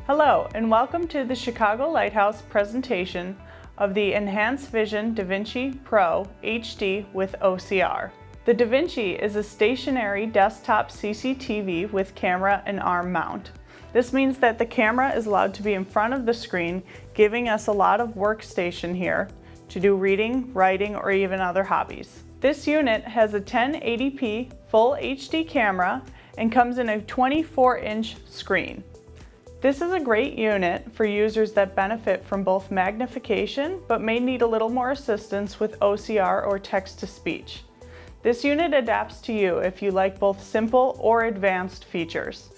Hello, and welcome to the Chicago Lighthouse presentation of the Enhanced Vision DaVinci Pro HD with OCR. The DaVinci is a stationary desktop CCTV with camera and arm mount. This means that the camera is allowed to be in front of the screen, giving us a lot of workstation here to do reading, writing, or even other hobbies. This unit has a 1080p full HD camera and comes in a 24-inch screen. This is a great unit for users that benefit from both magnification but may need a little more assistance with OCR or text-to-speech. This unit adapts to you if you like both simple or advanced features.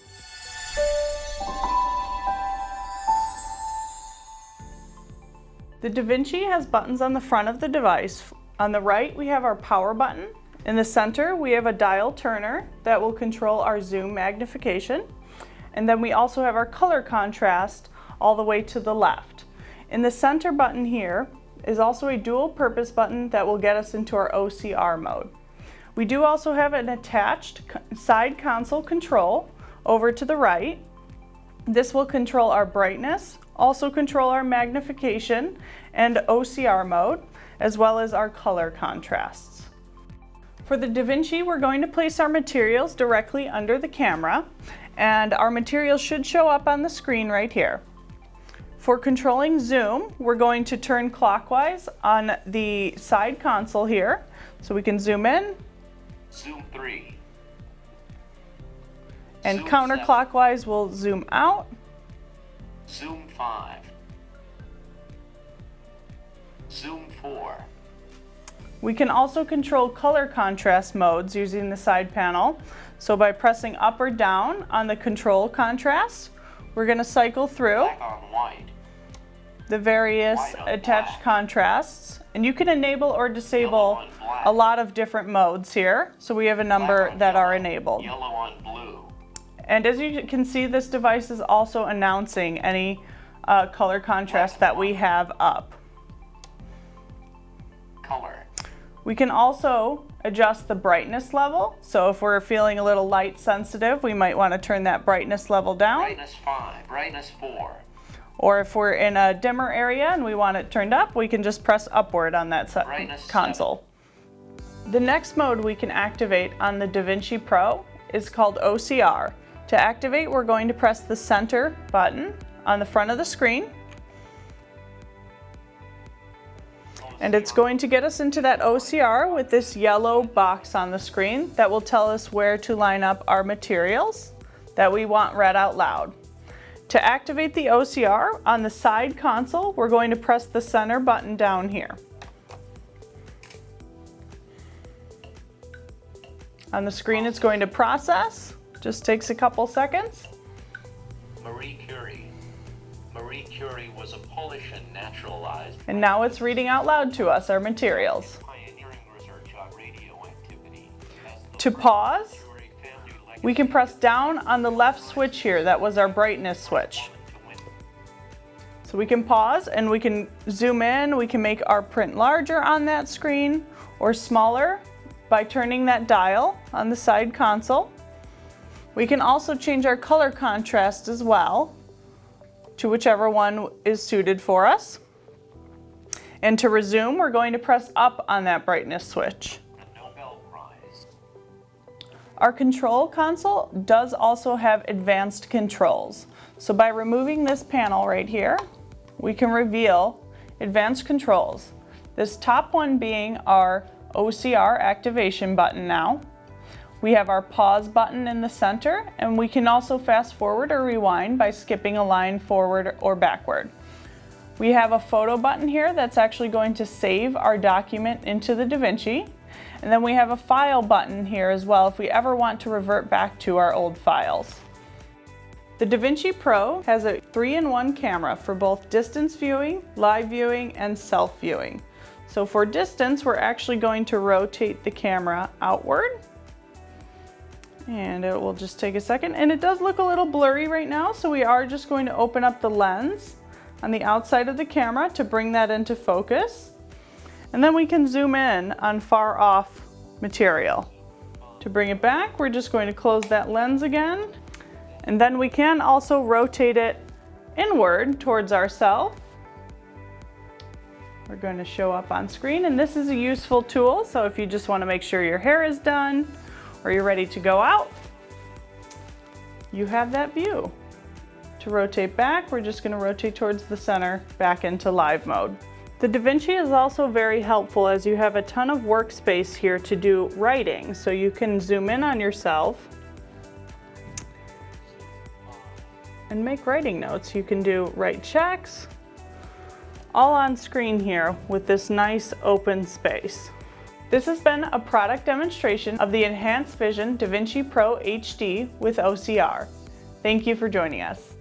The DaVinci has buttons on the front of the device. On the right, we have our power button. In the center, we have a dial turner that will control our zoom magnification. And then we also have our color contrast all the way to the left. In the center button here is also a dual purpose button that will get us into our OCR mode. We do also have an attached side console control over to the right. This will control our brightness, also control our magnification and OCR mode, as well as our color contrasts. For the DaVinci, we're going to place our materials directly under the camera, and our materials should show up on the screen right here. For controlling zoom, we're going to turn clockwise on the side console here, so we can zoom in. Zoom 3. And Zoom counterclockwise, we'll zoom out. Zoom 5. Zoom 4. We can also control color contrast modes using the side panel. So by pressing up or down on the control contrast, we're going to cycle through Black on white. the various White on attached black. contrasts. And you can enable or disable Yellow on black. a lot of different modes here. So we have a number Black on that are yellow. enabled. Yellow on blue. And as you can see, this device is also announcing any color contrast that we have up. Color. We can also adjust the brightness level. So if we're feeling a little light sensitive, we might want to turn that brightness level down. Brightness 5. Brightness 4. Or if we're in a dimmer area and we want it turned up, we can just press upward on that Brightness console. The next mode we can activate on the DaVinci Pro is called OCR. To activate, we're going to press the center button on the front of the screen. And it's going to get us into that OCR with this yellow box on the screen that will tell us where to line up our materials that we want read out loud. To activate the OCR on the side console, we're going to press the center button down here. On the screen, it's going to process. Just takes a couple seconds. Marie Curie. Marie Curie was a Polish and naturalized. And now it's reading out loud to us our materials. Pioneering research on radioactivity. To pause, we can press down on the left switch here. That was our brightness switch. So we can pause and we can zoom in. We can make our print larger on that screen or smaller by turning that dial on the side console. We can also change our color contrast as well to whichever one is suited for us. And to resume, we're going to press up on that brightness switch. A Nobel Prize. Our control console does also have advanced controls. So by removing this panel right here, we can reveal advanced controls. This top one being our OCR activation button now. We have our pause button in the center, and we can also fast forward or rewind by skipping a line forward or backward. We have a photo button here that's actually going to save our document into the DaVinci. And then we have a file button here as well if we ever want to revert back to our old files. The DaVinci Pro has a 3-in-1 camera for both distance viewing, live viewing, and self-viewing. So for distance, we're actually going to rotate the camera outward. And it will just take a second. And it does look a little blurry right now, so we are just going to open up the lens on the outside of the camera to bring that into focus. And then we can zoom in on far off material. To bring it back, we're just going to close that lens again. And then we can also rotate it inward towards ourselves. We're going to show up on screen, and this is a useful tool, so if you just want to make sure your hair is done or you're ready to go out, you have that view. To rotate back, we're just going to rotate towards the center, back into live mode. The DaVinci is also very helpful as you have a ton of workspace here to do writing, so you can zoom in on yourself and make writing notes. You can do write checks, all on screen here with this nice open space. This has been a product demonstration of the Enhanced Vision DaVinci Pro HD with OCR. Thank you for joining us.